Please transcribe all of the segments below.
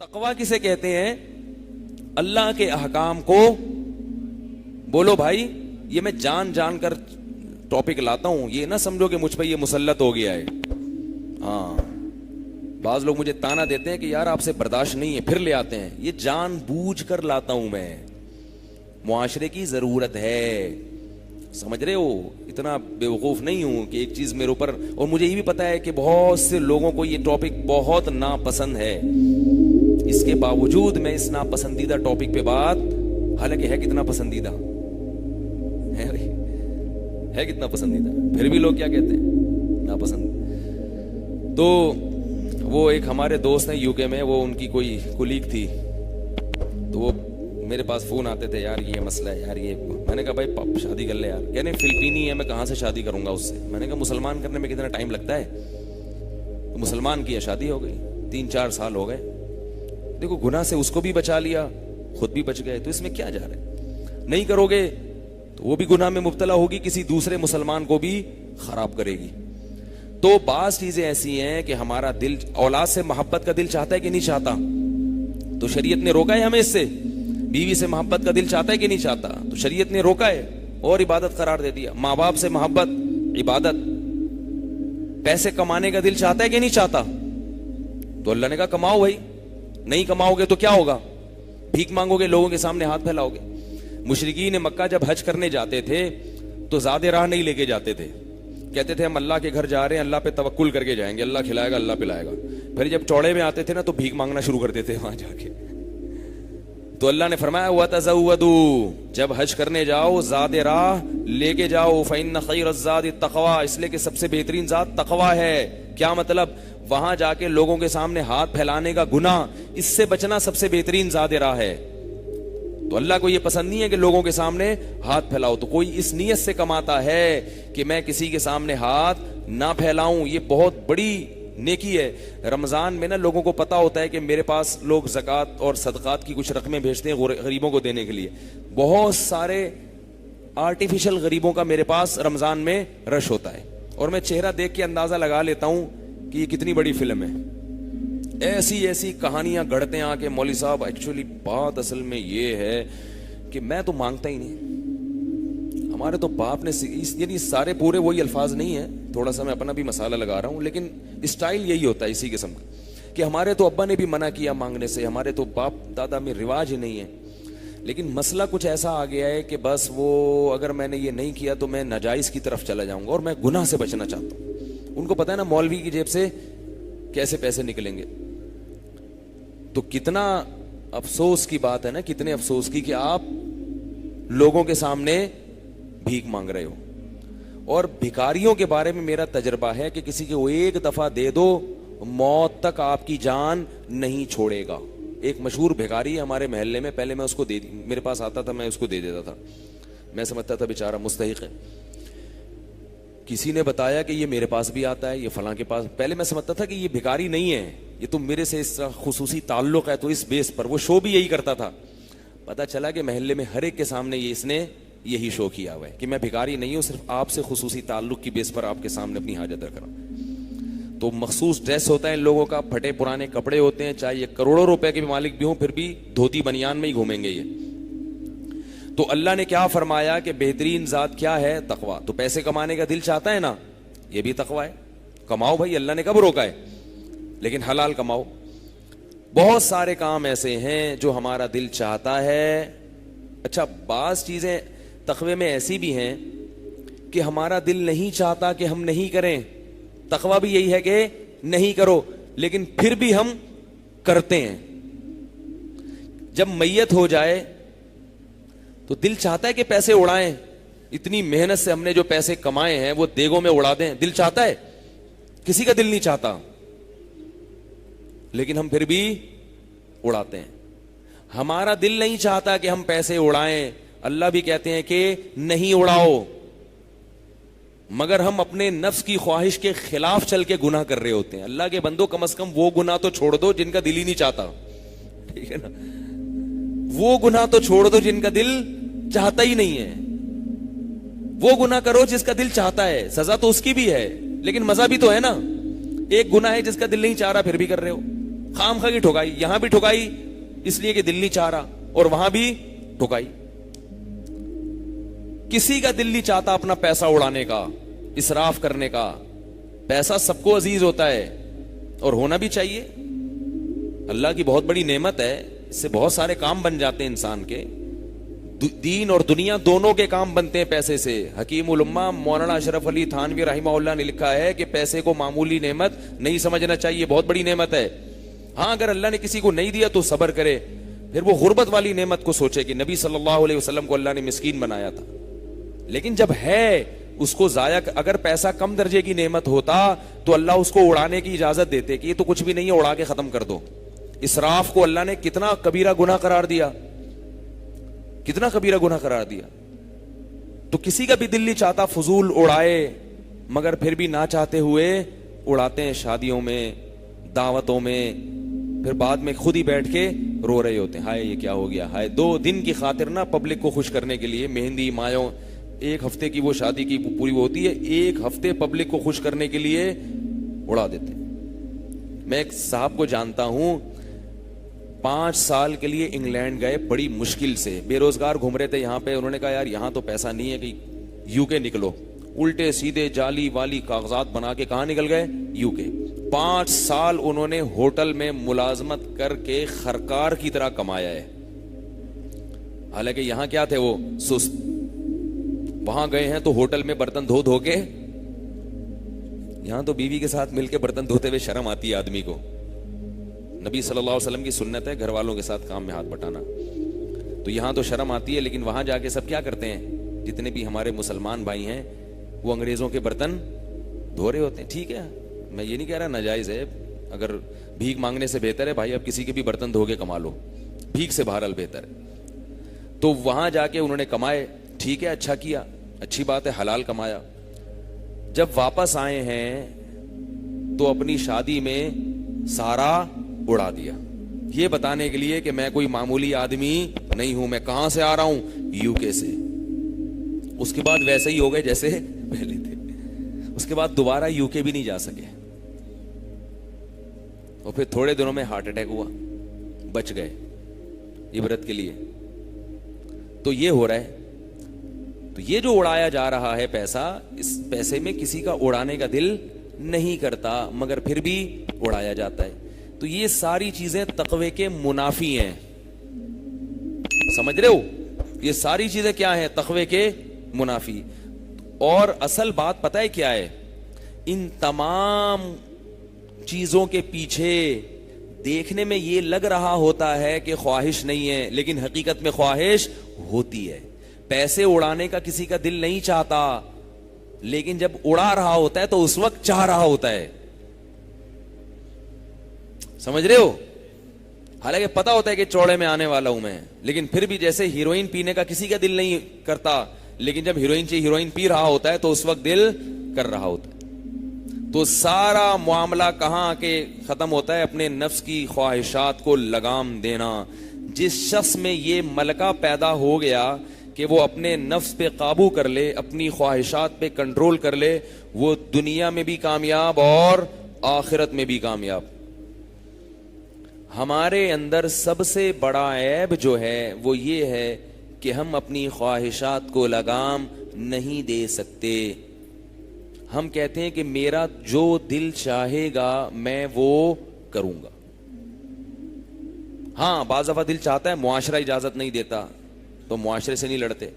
تقوی کسے کہتے ہیں؟ اللہ کے احکام کو بولو بھائی. یہ میں جان جان کر ٹاپک لاتا ہوں, یہ نہ سمجھو کہ مجھ پہ یہ مسلط ہو گیا ہے. ہاں, بعض لوگ مجھے تانا دیتے ہیں کہ یار آپ سے برداشت نہیں ہے, پھر لے آتے ہیں. یہ جان بوجھ کر لاتا ہوں میں, معاشرے کی ضرورت ہے, سمجھ رہے ہو؟ اتنا بیوقوف نہیں ہوں کہ ایک چیز میرے اوپر. اور مجھے یہ بھی پتا ہے کہ بہت سے لوگوں کو یہ ٹاپک بہت ناپسند ہے, اس کے باوجود میں اس ناپسندیدہ ٹاپک پہ بات, حالانکہ ہے کتنا پسندیدہ ہے کتنا پسندیدہ, پھر بھی لوگ کیا کہتے ہیں ناپسند. تو وہ ایک ہمارے دوست ہیں یو کے میں, وہ ان کی کوئی کولیگ تھی, تو وہ میرے پاس فون آتے تھے, یار یہ مسئلہ ہے, یار یہ. میں نے کہا بھائی شادی کر لے یار. کہنے فلپینی ہے, میں کہاں سے شادی کروں گا اس سے. میں نے کہا مسلمان کرنے میں کتنا ٹائم لگتا ہے. تو مسلمان کی شادی ہو گئی, 3-4 سال ہو گئے. دیکھو گناہ سے اس کو بھی بچا لیا, خود بھی بچ گئے, تو اس میں کیا جا رہا ہے. نہیں کرو گے تو وہ بھی گناہ میں مبتلا ہوگی, کسی دوسرے مسلمان کو بھی خراب کرے گی. تو بعض چیزیں ایسی ہیں کہ ہمارا دل اولاد سے محبت کا دل چاہتا ہے کہ نہیں چاہتا, تو شریعت نے روکا ہے ہمیں اس سے. بیوی سے محبت کا دل چاہتا ہے کہ نہیں چاہتا, تو شریعت نے روکا ہے اور عبادت قرار دے دیا. ماں باپ سے محبت عبادت. پیسے کمانے کا دل چاہتا ہے کہ نہیں چاہتا, تو اللہ نے کہا کماؤ بھائی. نہیں کماؤ گے تو کیا ہوگا, بھیک مانگو گے, لوگوں کے سامنے ہاتھ پھیلاؤ گے. مشرکین مکہ جب حج کرنے جاتے تھے تو زیادہ راہ نہیں لے کے جاتے تھے, کہتے تھے ہم اللہ کے گھر جا رہے ہیں, اللہ پہ توکل کر کے جائیں گے, اللہ کھلائے گا, اللہ پلائے گا. پھر جب چوڑے میں آتے تھے نا تو بھیک مانگنا شروع کرتے تھے وہاں جا کے. تو اللہ نے فرمایا وَتَزَوَّدُوا, جب حج کرنے جاؤ زیادہ راہ لے کے جاؤ, فَإِنَّ خَيْرَ الزَّادِ التَّقْوَىٰ, اس لیے کہ سب سے بہترین ذات تقوی ہے. کیا مطلب؟ وہاں جا کے لوگوں کے سامنے ہاتھ پھیلانے کا گناہ, اس سے بچنا سب سے بہترین زیادہ راہ ہے. تو اللہ کو یہ پسند نہیں ہے کہ لوگوں کے سامنے ہاتھ پھیلاؤ. تو کوئی اس نیت سے کماتا ہے کہ میں کسی کے سامنے ہاتھ نہ پھیلاؤں, یہ بہت بڑی نیکی ہے. رمضان میں نا لوگوں کو پتا ہوتا ہے کہ میرے پاس لوگ زکوٰۃ اور صدقات کی کچھ رقمیں بھیجتے ہیں غریبوں کو دینے کے لیے. بہت سارے آرٹیفیشل غریبوں کا میرے پاس رمضان میں رش ہوتا ہے, اور میں چہرہ دیکھ کے اندازہ لگا لیتا ہوں کہ یہ کتنی بڑی فلم ہے. ایسی ایسی کہانیاں گڑھتے ہیں آ کے, مولوی صاحب ایکچولی بات اصل میں یہ ہے کہ میں تو مانگتا ہی نہیں, ہمارے تو باپ نے, یعنی سارے پورے وہی الفاظ نہیں ہیں, تھوڑا سا میں اپنا بھی مسالہ لگا رہا ہوں, لیکن اسٹائل یہی ہوتا ہے اسی قسم کا کہ ہمارے تو ابا نے بھی منع کیا مانگنے سے, ہمارے تو باپ دادا میں رواج ہی نہیں ہے. لیکن مسئلہ کچھ ایسا آ گیا ہے کہ بس وہ اگر میں نے یہ نہیں کیا تو میں ناجائز کی طرف چلا جاؤں گا, اور میں گناہ سے بچنا چاہتا ہوں. ان کو پتا ہے نا مولوی کی جیب سے کیسے پیسے نکلیں گے. تو کتنا افسوس کی بات ہے نا, کتنے افسوس کی کہ آپ لوگوں کے سامنے بھیک مانگ رہے ہو. اور بھکاریوں کے بارے میں میرا تجربہ ہے کہ کسی کو ایک دفعہ دے دو, موت تک آپ کی جان نہیں چھوڑے گا. ایک مشہور بھکاری ہے ہمارے محلے میں, پہلے میں اس کو میرے پاس آتا تھا, میں اس کو دے دیتا تھا, میں سمجھتا تھا بیچارہ مستحق ہے. کسی نے بتایا کہ یہ میرے پاس بھی آتا ہے, یہ فلاں کے پاس. پہلے میں سمجھتا تھا کہ یہ بھکاری نہیں ہے, یہ تو میرے سے اس خصوصی تعلق ہے, تو اس بیس پر. وہ شو بھی یہی کرتا تھا. پتا چلا کہ محلے میں ہر ایک کے سامنے یہ اس نے یہی شو کیا ہوا ہے کہ میں بھکاری نہیں ہوں, صرف آپ سے خصوصی تعلق کی بیس پر آپ کے سامنے اپنی حاجت رکھ رہا ہوں. تو مخصوص ڈریس ہوتا ہے ان لوگوں کا, پھٹے پرانے کپڑے ہوتے ہیں, چاہے یہ کروڑوں روپے کے بھی مالک بھی ہوں, پھر بھی دھوتی بنیان میں ہی گھومیں گے یہ. تو اللہ نے کیا فرمایا کہ بہترین ذات کیا ہے؟ تقوی. تو پیسے کمانے کا دل چاہتا ہے نا, یہ بھی تقوی ہے. کماؤ بھائی, اللہ نے کب روکا ہے, لیکن حلال کماؤ. بہت سارے کام ایسے ہیں جو ہمارا دل چاہتا ہے. اچھا, بعض چیزیں تقوی میں ایسی بھی ہیں کہ ہمارا دل نہیں چاہتا کہ ہم نہیں کریں. تقوی بھی یہی ہے کہ نہیں کرو, لیکن پھر بھی ہم کرتے ہیں. جب میت ہو جائے تو دل چاہتا ہے کہ پیسے اڑائیں, اتنی محنت سے ہم نے جو پیسے کمائے ہیں وہ دیگوں میں اڑا دیں. دل چاہتا ہے؟ کسی کا دل نہیں چاہتا, لیکن ہم پھر بھی اڑاتے ہیں. ہمارا دل نہیں چاہتا کہ ہم پیسے اڑائیں. اللہ بھی کہتے ہیں کہ نہیں اڑاؤ, مگر ہم اپنے نفس کی خواہش کے خلاف چل کے گناہ کر رہے ہوتے ہیں. اللہ کے بندو, کم از کم وہ گناہ تو چھوڑ دو جن کا دل ہی نہیں چاہتا, ٹھیک ہے نا. وہ گناہ تو چھوڑ دو جن کا دل چاہتا ہی نہیں ہے. وہ گناہ کرو جس کا دل چاہتا ہے. سزا تو اس کی بھی ہے, لیکن مزہ بھی تو ہے نا. ایک گناہ ہے جس کا دل نہیں چاہ رہا پھر بھی کر رہے ہو, خام خواہ کی ٹھکائی, یہاں بھی ٹھکائی اس لیے کہ دل نہیں چاہ رہا, اور وہاں بھی ٹھکائی. کسی کا دل نہیں چاہتا اپنا پیسہ اڑانے کا, اسراف کرنے کا. پیسہ سب کو عزیز ہوتا ہے اور ہونا بھی چاہیے, اللہ کی بہت بڑی نعمت ہے, اس سے بہت سارے کام بن جاتے ہیں انسان کے, دین اور دنیا دونوں کے کام بنتے ہیں پیسے سے. حکیم الامہ مولانا اشرف علی تھانوی رحمہ اللہ نے لکھا ہے کہ پیسے کو معمولی نعمت نہیں سمجھنا چاہیے, بہت بڑی نعمت ہے. ہاں اگر اللہ نے کسی کو نہیں دیا تو صبر کرے, پھر وہ غربت والی نعمت کو سوچے کہ نبی صلی اللہ علیہ وسلم کو اللہ نے مسکین بنایا تھا, لیکن جب ہے اس کو ضائع. اگر پیسہ کم درجے کی نعمت ہوتا تو اللہ اس کو اڑانے کی اجازت دیتے کہ یہ تو کچھ بھی نہیں ہے, اڑا کے ختم کر دو. اسراف کو اللہ نے کتنا کبیرہ گناہ قرار دیا, کتنا کبیرہ گناہ قرار دیا. تو کسی کا بھی دل نہیں چاہتا فضول اڑائے, مگر پھر بھی نہ چاہتے ہوئے اڑاتے ہیں شادیوں میں, دعوتوں میں, پھر بعد میں خود ہی بیٹھ کے رو رہے ہوتے ہیں, ہائے یہ کیا ہو گیا, ہائے. 2 دن کی خاطر نا پبلک کو خوش کرنے کے لیے مہندی مایوں, 1 ہفتے کی وہ شادی کی پوری ہوتی ہے, 1 ہفتے پبلک کو خوش کرنے کے لیے اڑا دیتے. میں ایک صاحب کو جانتا ہوں, 5 سال کے لیے انگلینڈ گئے, بڑی مشکل سے, بے روزگار گھوم رہے تھے یہاں پہ. انہوں نے کہا یار یہاں تو پیسہ نہیں ہے, کہ یو کے نکلو. الٹے سیدھے جعلی والی کاغذات بنا کے کہاں نکل گئے, یو کے. 5 سال انہوں نے ہوٹل میں ملازمت کر کے خرکار کی طرح کمایا ہے. حالانکہ یہاں کیا تھے وہ, سست. وہاں گئے ہیں تو ہوٹل میں برتن دھو کے, یہاں تو بیوی کے ساتھ مل کے برتن دھوتے ہوئے شرم آتی ہے آدمی کو. نبی صلی اللہ علیہ وسلم کی سنت ہے گھر والوں کے ساتھ کام میں ہاتھ بٹانا, تو یہاں تو شرم آتی ہے, لیکن وہاں جا کے سب کیا کرتے ہیں, جتنے بھی ہمارے مسلمان بھائی ہیں وہ انگریزوں کے برتن دھو رہے ہوتے ہیں. ٹھیک ہے, میں یہ نہیں کہہ رہا ناجائز ہے, اگر بھیک مانگنے سے بہتر ہے بھائی اب کسی کے بھی برتن دھو کے کما لو, بھیک سے بہرحال بہتر ہے. تو وہاں جا کے انہوں نے کمائے, ٹھیک ہے, اچھا کیا, اچھی بات ہے, حلال کمایا. جب واپس آئے ہیں تو اپنی شادی میں سارا اڑا دیا, یہ بتانے کے لیے کہ میں کوئی معمولی آدمی نہیں ہوں, میں کہاں سے آ رہا ہوں, یو کے سے. اس کے بعد ویسے ہی ہو گئے جیسے پہلے تھے, اس کے بعد دوبارہ یو کے بھی نہیں جا سکے, اور پھر تھوڑے دنوں میں ہارٹ اٹیک ہوا, بچ گئے عبرت کے لیے. تو یہ ہو رہا ہے. تو یہ جو اڑایا جا رہا ہے پیسہ, اس پیسے میں کسی کا اڑانے کا دل نہیں کرتا, مگر پھر بھی اڑایا جاتا ہے. تو یہ ساری چیزیں تقوی کے منافی ہیں, سمجھ رہے ہو, یہ ساری چیزیں کیا ہیں, تقوی کے منافی. اور اصل بات پتہ ہے کیا ہے, ان تمام چیزوں کے پیچھے دیکھنے میں یہ لگ رہا ہوتا ہے کہ خواہش نہیں ہے, لیکن حقیقت میں خواہش ہوتی ہے. پیسے اڑانے کا کسی کا دل نہیں چاہتا, لیکن جب اڑا رہا ہوتا ہے تو اس وقت چاہ رہا ہوتا ہے. سمجھ رہے ہو, حالانکہ پتا ہوتا ہے کہ چوڑے میں آنے والا ہوں میں, لیکن پھر بھی جیسے ہیروئن پینے کا کسی کا دل نہیں کرتا, لیکن جب ہیروئن پی رہا ہوتا ہے تو اس وقت دل کر رہا ہوتا ہے. تو سارا معاملہ کہاں کے ختم ہوتا ہے, اپنے نفس کی خواہشات کو لگام دینا. جس شخص میں یہ ملکہ پیدا ہو گیا کہ وہ اپنے نفس پہ قابو کر لے, اپنی خواہشات پہ کنٹرول کر لے, وہ دنیا میں بھی کامیاب اور آخرت میں بھی کامیاب. ہمارے اندر سب سے بڑا عیب جو ہے وہ یہ ہے کہ ہم اپنی خواہشات کو لگام نہیں دے سکتے. ہم کہتے ہیں کہ میرا جو دل چاہے گا میں وہ کروں گا. ہاں بعض دفعہ دل چاہتا ہے, معاشرہ اجازت نہیں دیتا تو معاشرے سے نہیں لڑتے.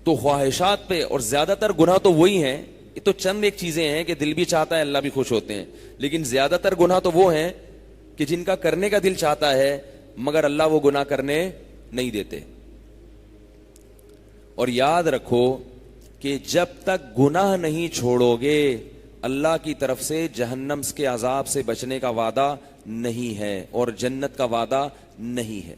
تو خواہشات پہ, اور زیادہ تر گناہ تو وہی ہیں, یہ تو چند ایک چیزیں ہیں کہ دل بھی چاہتا ہے اللہ بھی خوش ہوتے ہیں, لیکن زیادہ تر گناہ تو وہ ہیں کہ جن کا کرنے کا دل چاہتا ہے مگر اللہ وہ گناہ کرنے نہیں دیتے. اور یاد رکھو کہ جب تک گناہ نہیں چھوڑو گے اللہ کی طرف سے جہنم کے عذاب سے بچنے کا وعدہ نہیں ہے اور جنت کا وعدہ نہیں ہے.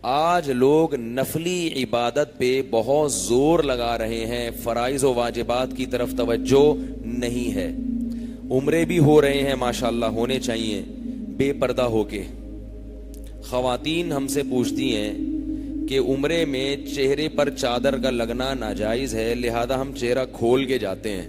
آج لوگ نفلی عبادت پہ بہت زور لگا رہے ہیں, فرائض و واجبات کی طرف توجہ نہیں ہے. عمرے بھی ہو رہے ہیں ماشاءاللہ, ہونے چاہیے بے پردہ ہو کے. خواتین ہم سے پوچھتی ہیں کہ عمرے میں چہرے پر چادر کا لگنا ناجائز ہے, لہذا ہم چہرہ کھول کے جاتے ہیں.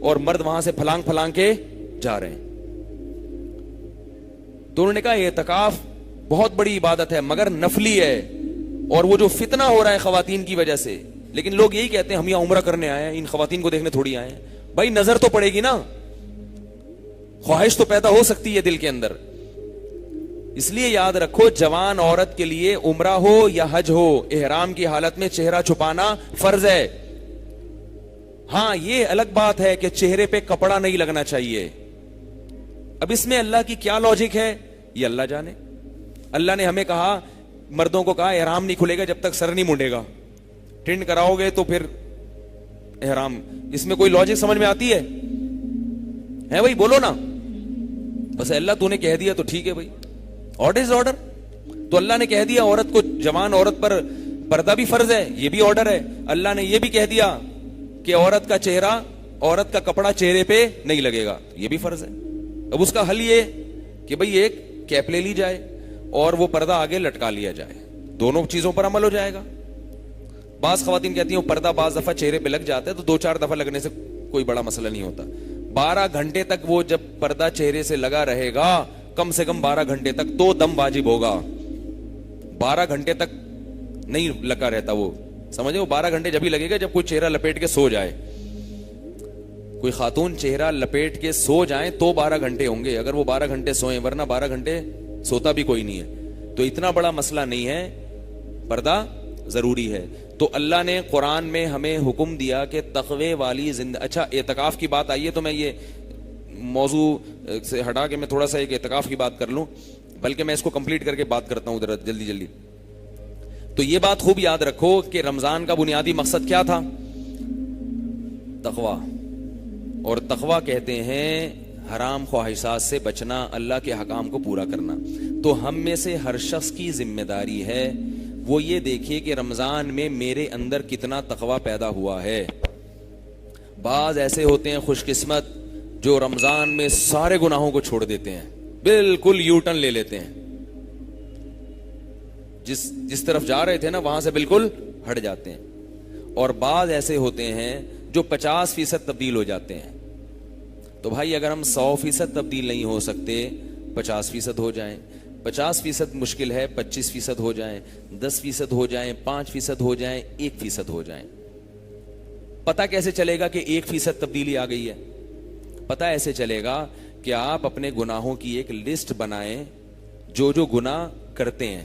اور مرد وہاں سے پھلانگ پھلانگ کے جا رہے ہیں. تو انہوں نے کہا اعتکاف بہت بڑی عبادت ہے مگر نفلی ہے, اور وہ جو فتنہ ہو رہا ہے خواتین کی وجہ سے, لیکن لوگ یہی کہتے ہیں ہم یہاں عمرہ کرنے آئے ہیں, ان خواتین کو دیکھنے تھوڑی آئے ہیں. بھائی نظر تو پڑے گی نا, خواہش تو پیدا ہو سکتی ہے دل کے اندر. اس لیے یاد رکھو, جوان عورت کے لیے عمرہ ہو یا حج ہو, احرام کی حالت میں چہرہ چھپانا فرض ہے. ہاں یہ الگ بات ہے کہ چہرے پہ کپڑا نہیں لگنا چاہیے. اب اس میں اللہ کی کیا لاجک ہے یہ اللہ جانے. اللہ نے ہمیں کہا, مردوں کو کہا احرام نہیں کھلے گا جب تک سر نہیں مونڈے گا, ٹنڈ کراؤ گے تو پھر احرام. اس میں کوئی لاجک سمجھ میں آتی ہے بھائی؟ بولو نا. بس اللہ تو نے کہہ دیا تو ٹھیک ہے بھائی, آرڈر از آرڈر. تو اللہ نے کہہ دیا عورت کو, جوان عورت پر پردہ بھی فرض ہے, یہ بھی آرڈر ہے. اللہ نے یہ بھی کہہ دیا کہ عورت کا چہرہ, عورت کا کپڑا چہرے پہ نہیں لگے گا, یہ بھی فرض ہے. اب اس کا حل یہ کہ بھئی ایک کیپ لے لی جائے اور وہ پردہ آگے لٹکا لیا جائے, دونوں چیزوں پر عمل ہو جائے گا. بعض خواتین کہتی ہیں پردہ بعض دفعہ چہرے پہ لگ جاتا ہے تو 2-4 دفعہ لگنے سے کوئی بڑا مسئلہ نہیں ہوتا. 12 گھنٹے تک وہ جب پردہ چہرے سے لگا رہے گا, کم سے کم 12 گھنٹے تک تو دم واجب ہوگا. 12 گھنٹے تک نہیں لگا رہتا وہ, سمجھے, وہ 12 گھنٹے جب ہی لگے گا جب کوئی چہرہ لپیٹ کے سو جائے. کوئی خاتون چہرہ لپیٹ کے سو جائیں تو 12 گھنٹے ہوں گے, اگر وہ 12 گھنٹے سوئیں, ورنہ 12 گھنٹے سوتا بھی کوئی نہیں ہے. تو اتنا بڑا مسئلہ نہیں ہے, پردہ ضروری ہے. تو اللہ نے قرآن میں ہمیں حکم دیا کہ تقوی والی زندگی. اچھا اعتکاف کی بات آئی ہے تو میں یہ موضوع سے ہٹا کے میں تھوڑا سا ایک اعتکاف کی بات کر لوں, بلکہ میں اس کو کمپلیٹ کر کے بات کرتا ہوں ذرا جلدی. تو یہ بات خوب یاد رکھو کہ رمضان کا بنیادی مقصد کیا تھا؟ تقوی. اور تقوی کہتے ہیں حرام خواہشات سے بچنا, اللہ کے حکام کو پورا کرنا. تو ہم میں سے ہر شخص کی ذمہ داری ہے وہ یہ دیکھے کہ رمضان میں میرے اندر کتنا تقوی پیدا ہوا ہے. بعض ایسے ہوتے ہیں خوش قسمت جو رمضان میں سارے گناہوں کو چھوڑ دیتے ہیں, بالکل یو ٹرن لے لیتے ہیں, جس طرف جا رہے تھے نا وہاں سے بالکل ہٹ جاتے ہیں. اور بعض ایسے ہوتے ہیں جو 50% تبدیل ہو جاتے ہیں. تو بھائی اگر ہم 100% تبدیل نہیں ہو سکتے, 50% ہو جائیں. 50% مشکل ہے, 25% ہو جائیں, 10% ہو جائیں, 5% ہو جائیں, 1% ہو جائیں. پتہ کیسے چلے گا کہ 1% تبدیلی آ گئی ہے؟ پتہ ایسے چلے گا کہ آپ اپنے گناہوں کی ایک لسٹ بنائیں, جو گناہ کرتے ہیں,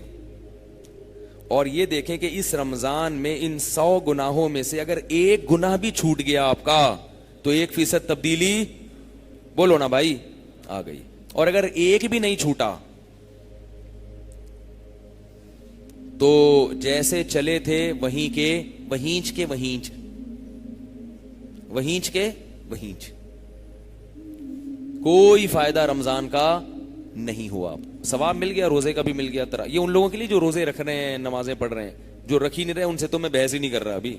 اور یہ دیکھیں کہ اس رمضان میں ان 100 گناہوں میں سے اگر ایک گناہ بھی چھوٹ گیا آپ کا تو 1% تبدیلی, بولو نا بھائی, آ گئی. اور اگر ایک بھی نہیں چھوٹا تو جیسے چلے تھے وہیں کے وہیں, کوئی فائدہ رمضان کا نہیں ہوا. ثواب مل گیا, روزے کا بھی مل گیا. یہ ان لوگوں کے لیے جو روزے رکھ رہے ہیں, نمازیں پڑھ رہے ہیں. جو رکھ ہی نہیں رہے ان سے تو میں بحث ہی نہیں کر رہا ابھی,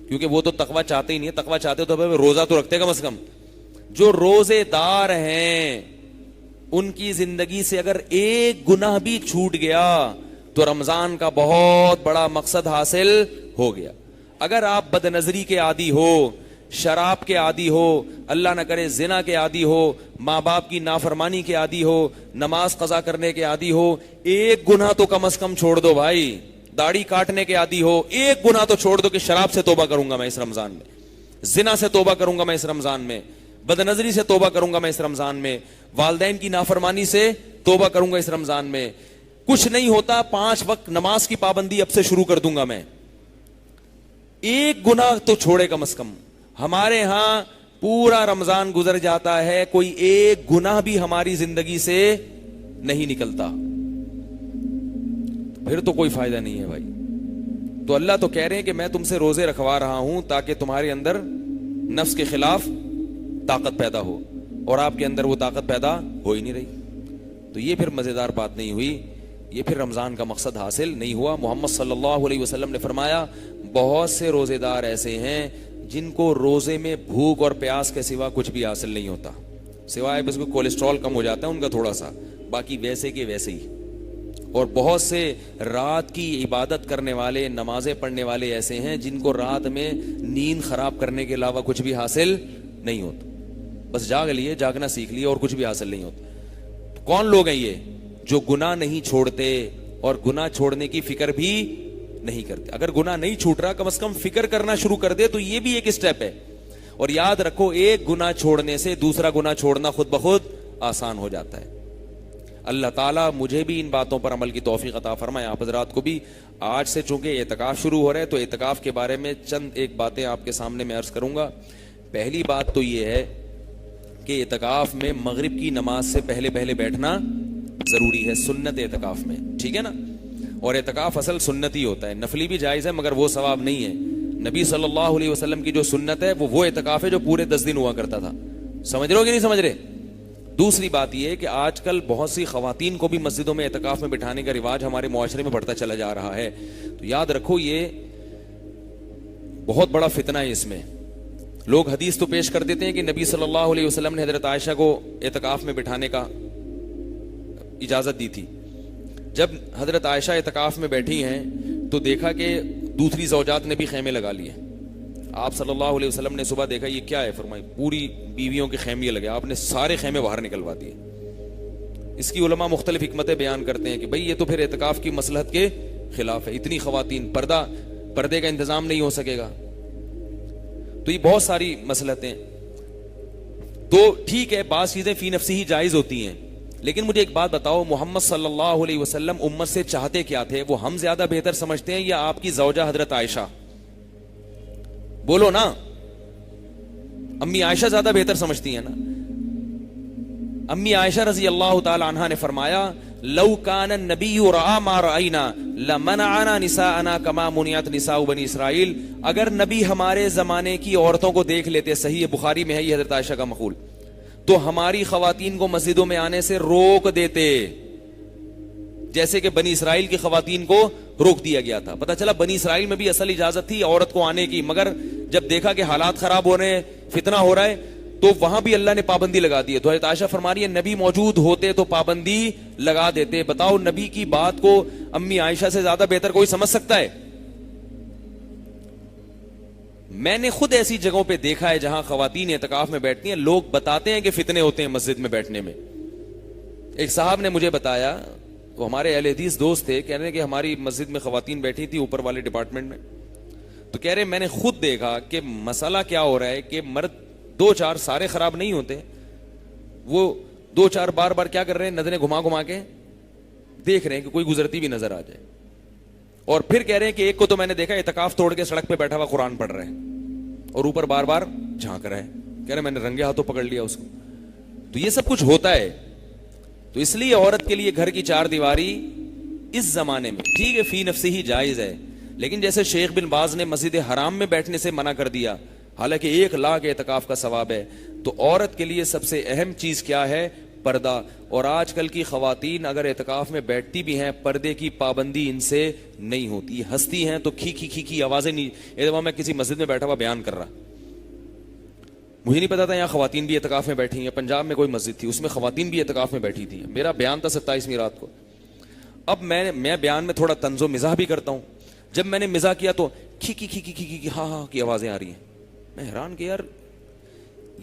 کیونکہ وہ تو تقویٰ چاہتے ہی نہیں ہے. تقویٰ چاہتے تو روزہ تو رکھتے کم از کم. جو روزے دار ہیں ان کی زندگی سے اگر ایک گناہ بھی چھوٹ گیا تو رمضان کا بہت بڑا مقصد حاصل ہو گیا. اگر آپ بد نظری کے عادی ہو, شراب کے عادی ہو, اللہ نہ کرے زنا کے عادی ہو, ماں باپ کی نافرمانی کے عادی ہو, نماز قضا کرنے کے عادی ہو, ایک گناہ تو کم از کم چھوڑ دو بھائی. داڑھی کاٹنے کے عادی ہو, ایک گناہ تو چھوڑ دو کہ شراب سے توبہ کروں گا میں اس رمضان میں, زنا سے توبہ کروں گا میں اس رمضان میں, بد نظری سے توبہ کروں گا میں اس رمضان میں, والدین کی نافرمانی سے توبہ کروں گا اس رمضان میں. کچھ نہیں ہوتا, 5 وقت نماز کی پابندی اب سے شروع کر دوں گا میں. ایک گناہ تو چھوڑے کم از کم. ہمارے ہاں پورا رمضان گزر جاتا ہے, کوئی ایک گناہ بھی ہماری زندگی سے نہیں نکلتا, پھر تو کوئی فائدہ نہیں ہے بھائی. تو اللہ تو کہہ رہے ہیں کہ میں تم سے روزے رکھوا رہا ہوں تاکہ تمہارے اندر نفس کے خلاف طاقت پیدا ہو, اور آپ کے اندر وہ طاقت پیدا ہو ہی نہیں رہی. تو یہ پھر مزیدار بات نہیں ہوئی, یہ پھر رمضان کا مقصد حاصل نہیں ہوا. محمد صلی اللہ علیہ وسلم نے فرمایا بہت سے روزے دار ایسے ہیں جن کو روزے میں بھوک اور پیاس کے سوا کچھ بھی حاصل نہیں ہوتا, سوائے بس کولیسٹرول کم ہو جاتا ہے ان کا تھوڑا سا, باقی ویسے کے ویسے ہی. اور بہت سے رات کی عبادت کرنے والے, نمازیں پڑھنے والے ایسے ہیں جن کو رات میں نیند خراب کرنے کے علاوہ کچھ بھی حاصل نہیں ہوتا. بس جاگ لیے, جاگنا سیکھ لیے, اور کچھ بھی حاصل نہیں ہوتا. تو کون لوگ ہیں یہ جو گناہ نہیں چھوڑتے اور گناہ چھوڑنے کی فکر بھی نہیں کرتے؟ اگر گناہ نہیں چھوٹ رہا, کم از کم فکر کرنا شروع کر دے تو یہ بھی ایک اسٹیپ ہے. اور یاد رکھو, ایک گناہ چھوڑنے سے دوسرا گناہ چھوڑنا خود بخود آسان ہو جاتا ہے. اللہ تعالیٰ مجھے بھی ان باتوں پر عمل کی توفیق عطا فرمائے, آپ حضرات کو بھی. آج سے چونکہ اعتکاف شروع ہو رہا ہے تو اعتکاف کے بارے میں چند ایک باتیں آپ کے سامنے میں عرض کروں گا. پہلی بات تو یہ ہے کہ اعتکاف میں مغرب کی نماز سے پہلے بیٹھنا ضروری ہے, سنت اعتکاف میں, ٹھیک ہے نا. اور اعتکاف اصل سنت ہی ہوتا ہے, نفلی بھی جائز ہے مگر وہ ثواب نہیں ہے. نبی صلی اللہ علیہ وسلم کی جو سنت ہے وہ اعتکاف ہے جو پورے 10 دن ہوا کرتا تھا. سمجھ رہے ہو کہ نہیں سمجھ رہے؟ دوسری بات یہ ہے کہ آج کل بہت سی خواتین کو بھی مسجدوں میں اعتکاف میں بٹھانے کا رواج ہمارے معاشرے میں بڑھتا چلا جا رہا ہے. تو یاد رکھو یہ بہت بڑا فتنہ ہے. اس میں لوگ حدیث تو پیش کر دیتے ہیں کہ نبی صلی اللہ علیہ وسلم نے حضرت عائشہ کو اعتکاف میں بٹھانے کا اجازت دی تھی. جب حضرت عائشہ اعتکاف میں بیٹھی ہیں تو دیکھا کہ دوسری زوجات نے بھی خیمے لگا لیے. آپ صلی اللہ علیہ وسلم نے صبح دیکھا یہ کیا ہے, فرمائی پوری بیویوں کے خیمے لگے. آپ نے سارے خیمے باہر نکلوا دیے. اس کی علماء مختلف حکمتیں بیان کرتے ہیں کہ بھئی یہ تو پھر اعتکاف کی مصلحت کے خلاف ہے. اتنی خواتین, پردے کا انتظام نہیں ہو سکے گا. تو یہ بہت ساری مصلحتیں. تو ٹھیک ہے, بعض چیزیں فی نفسی ہی جائز ہوتی ہیں, لیکن مجھے ایک بات بتاؤ, محمد صلی اللہ علیہ وسلم امت سے چاہتے کیا تھے؟ وہ ہم زیادہ بہتر سمجھتے ہیں یا آپ کی زوجہ حضرت عائشہ؟ بولو نا, امی عائشہ زیادہ بہتر سمجھتی ہیں نا. امی عائشہ رضی اللہ تعالی عنہا نے فرمایا لو کان النبی رأى ما رأینا لمنعنا نساءنا کما منعت نساء بنی اسرائیل. اگر نبی ہمارے زمانے کی عورتوں کو دیکھ لیتے, صحیح بخاری میں ہے یہ حضرت عائشہ کا مقول, تو ہماری خواتین کو مسجدوں میں آنے سے روک دیتے جیسے کہ بنی اسرائیل کی خواتین کو روک دیا گیا تھا. پتہ چلا بنی اسرائیل میں بھی اصل اجازت تھی عورت کو آنے کی, مگر جب دیکھا کہ حالات خراب ہو رہے ہیں, فتنہ ہو رہا ہے, تو وہاں بھی اللہ نے پابندی لگا دی ہے. تو حضرت عائشہ فرما رہی ہے نبی موجود ہوتے تو پابندی لگا دیتے. بتاؤ نبی کی بات کو امی عائشہ سے زیادہ بہتر کوئی سمجھ سکتا ہے؟ میں نے خود ایسی جگہوں پہ دیکھا ہے جہاں خواتین اعتکاف میں بیٹھتی ہیں, لوگ بتاتے ہیں کہ فتنے ہوتے ہیں مسجد میں بیٹھنے میں. ایک صاحب نے مجھے بتایا, وہ ہمارے اہل حدیث دوست تھے, کہہ رہے ہیں کہ ہماری مسجد میں خواتین بیٹھی تھی اوپر والے ڈپارٹمنٹ میں, تو کہہ رہے میں نے خود دیکھا کہ مسئلہ کیا ہو رہا ہے کہ مرد 2-4 سارے خراب نہیں ہوتے, وہ 2-4 بار بار کیا کر رہے ہیں, نظریں گھما کے دیکھ رہے ہیں کہ کوئی گزرتی بھی نظر آ جائے. اور پھر کہہ رہے ہیں کہ ایک کو تو میں نے دیکھا اعتکاف توڑ کے سڑک پہ بیٹھا ہوا قرآن پڑھ رہا ہے اور اوپر بار بار جھانک رہا ہے. کہہ رہے میں نے رنگے ہاتھوں پکڑ لیا اس کو. تو یہ سب کچھ ہوتا ہے. تو اس لیے عورت کے لیے گھر کی 4 دیواری اس زمانے میں ٹھیک ہے, فی نفسی ہی جائز ہے, لیکن جیسے شیخ بن باز نے مسجد حرام میں بیٹھنے سے منع کر دیا, حالانکہ 1 لاکھ اعتکاف کا ثواب ہے, تو عورت کے لیے سب سے اہم چیز کیا ہے؟ پردہ. اور آج کل کی خواتین اگر اعتکاف میں بیٹھتی بھی ہیں, پردے کی پابندی ان سے نہیں ہوتی, ہنستی ہیں تو کھی آوازیں نہیں. ایک دفعہ میں کسی مسجد میں بیٹھا ہوا بیان کر رہا, مجھے نہیں پتا تھا یہاں خواتین بھی اعتکاف میں بیٹھی ہیں. پنجاب میں کوئی مسجد تھی, اس میں خواتین بھی اعتکاف میں بیٹھی تھی. میرا بیان تھا 27ویں رات کو. اب میں بیان میں تھوڑا طنز و مزاح بھی کرتا ہوں. جب میں نے مزاح کیا تو کھی ہاں کی آوازیں آ رہی ہیں. میں حیران کہ یار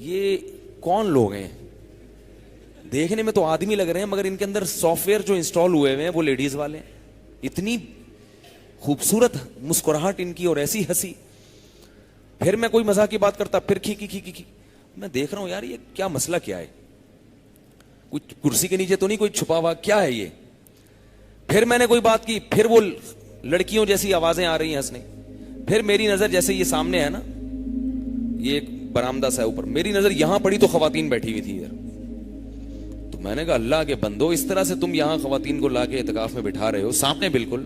یہ کون لوگ ہیں, دیکھنے میں تو آدمی لگ رہے ہیں مگر ان کے اندر سافٹ ویئر جو انسٹال ہوئے ہیں وہ لیڈیز والے ہیں. اتنی خوبصورت مسکراہٹ ان کی اور ایسی ہنسی. پھر میں کوئی مزاح کی بات کرتا, پھر کھی. میں دیکھ رہا ہوں یار یہ کیا مسئلہ کیا ہے, کچھ کرسی کے نیچے تو نہیں کوئی چھپا ہوا, کیا ہے یہ؟ پھر میں نے کوئی بات کی, پھر وہ لڑکیوں جیسی آوازیں آ رہی ہیں ہنسنے. پھر میری نظر جیسے یہ سامنے ہے نا, یہ ایک برآمدہ سا اوپر, میری نظر یہاں پڑی تو خواتین بیٹھی ہوئی تھی ادھر. تو میں نے کہا اللہ کے بندو, اس طرح سے تم یہاں خواتین کو لا کے اعتکاف میں بٹھا رہے ہو سامنے بالکل,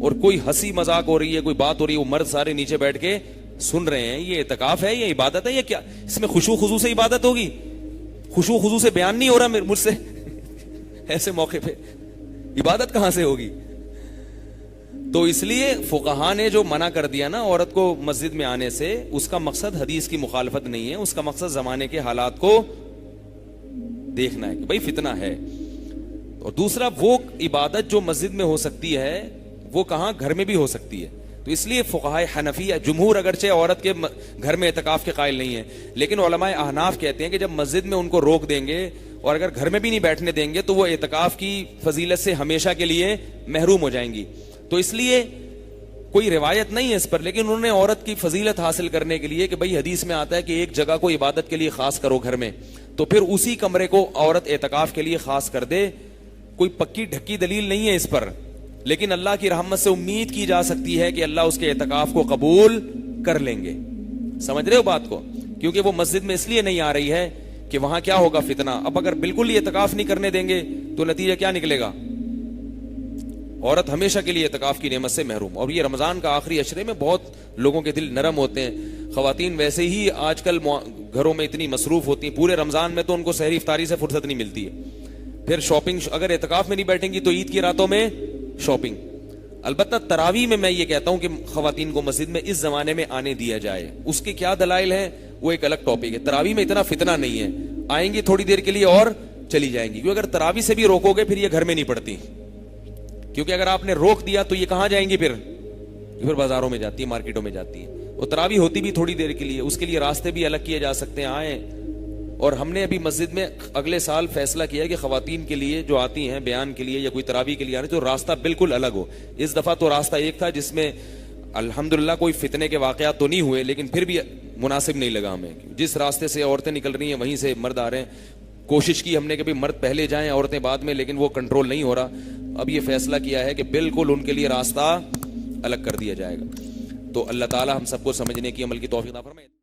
اور کوئی ہنسی مذاق ہو رہی ہے, کوئی بات ہو رہی ہے, وہ مرد سارے نیچے بیٹھ کے سن رہے ہیں. یہ اعتکاف ہے, یہ عبادت ہے, یہ کیا؟ اس میں خشوع خضوع سے عبادت ہوگی؟ خشوع خضوع سے بیان نہیں ہو رہا مجھ سے ایسے موقع پہ, عبادت کہاں سے ہوگی؟ تو اس لیے فقہا نے جو منع کر دیا نا عورت کو مسجد میں آنے سے, اس کا مقصد حدیث کی مخالفت نہیں ہے, اس کا مقصد زمانے کے حالات کو دیکھنا ہے کہ بھئی فتنہ ہے. اور دوسرا, وہ عبادت جو مسجد میں ہو سکتی ہے وہ کہاں؟ گھر میں بھی ہو سکتی ہے. تو تو اس لیے فقہائے حنفیہ جمہور اگرچہ عورت کے گھر میں اعتکاف کے قائل نہیں ہیں، لیکن علماء احناف کہتے ہیں کہ جب مسجد میں ان کو روک دیں گے اور اگر گھر میں بھی نہیں بیٹھنے دیں گے تو وہ اعتکاف کی فضیلت سے ہمیشہ کے لیے محروم ہو جائیں گی. تو اس لیے کوئی روایت نہیں ہے اس پر، لیکن انہوں نے عورت کی فضیلت حاصل کرنے کے لیے کہ بھئی حدیث میں آتا ہے کہ ایک جگہ کو عبادت کے لیے خاص کرو گھر میں، تو پھر اسی کمرے کو عورت اعتکاف کے لیے خاص کر دے. کوئی پکی ڈھکی دلیل نہیں ہے اس پر، لیکن اللہ کی رحمت سے امید کی جا سکتی ہے کہ اللہ اس کے اعتکاف کو قبول کر لیں گے. سمجھ رہے ہو بات کو؟ کیونکہ وہ مسجد میں اس لیے نہیں آ رہی ہے کہ وہاں کیا ہوگا فتنہ. اب اگر بالکل ہی اعتکاف نہیں کرنے دیں گے تو نتیجہ کیا نکلے گا؟ عورت ہمیشہ کے لیے اعتکاف کی نعمت سے محروم. اور یہ رمضان کا آخری عشرے میں بہت لوگوں کے دل نرم ہوتے ہیں. خواتین ویسے ہی آج کل گھروں میں اتنی مصروف ہوتی ہیں، پورے رمضان میں تو ان کو سحری افطاری سے فرصت نہیں ملتی ہے. پھر شاپنگ، اگر اعتکاف میں نہیں بیٹھیں گی تو عید کی راتوں میں شاپنگ. البتہ تراویح میں میں یہ کہتا ہوں کہ خواتین کو مسجد میں اس زمانے میں آنے دیا جائے. اس کے کیا دلائل ہیں وہ ایک الگ ٹاپک ہے. تراویح میں اتنا فتنہ نہیں ہے، آئیں گی تھوڑی دیر کے لیے اور چلی جائیں گی. کیونکہ اگر تراویح سے بھی روکو گے پھر یہ گھر میں نہیں پڑتی، کیونکہ اگر آپ نے روک دیا تو یہ کہاں جائیں گی؟ پھر بازاروں میں جاتی ہیں، مارکیٹوں میں جاتی ہیں. اور تراویح ہوتی بھی تھوڑی دیر کے لیے، اس کے لیے راستے بھی الگ کیے جا سکتے ہیں. آئیں. اور ہم نے ابھی مسجد میں اگلے سال فیصلہ کیا ہے کہ خواتین کے لیے جو آتی ہیں بیان کے لیے یا کوئی تراویح کے لیے آ رہے تو راستہ بالکل الگ ہو. اس دفعہ تو راستہ ایک تھا جس میں الحمدللہ کوئی فتنے کے واقعات تو نہیں ہوئے، لیکن پھر بھی مناسب نہیں لگا ہمیں. جس راستے سے عورتیں نکل رہی ہیں وہیں سے مرد آ رہے ہیں. کوشش کی ہم نے کہ بھی مرد پہلے جائیں عورتیں بعد میں، لیکن وہ کنٹرول نہیں ہو رہا. اب یہ فیصلہ کیا ہے کہ بالکل ان کے لیے راستہ الگ کر دیا جائے گا. تو اللہ تعالی ہم سب کو سمجھنے کی، عمل کی توفیق عطا فرمائے.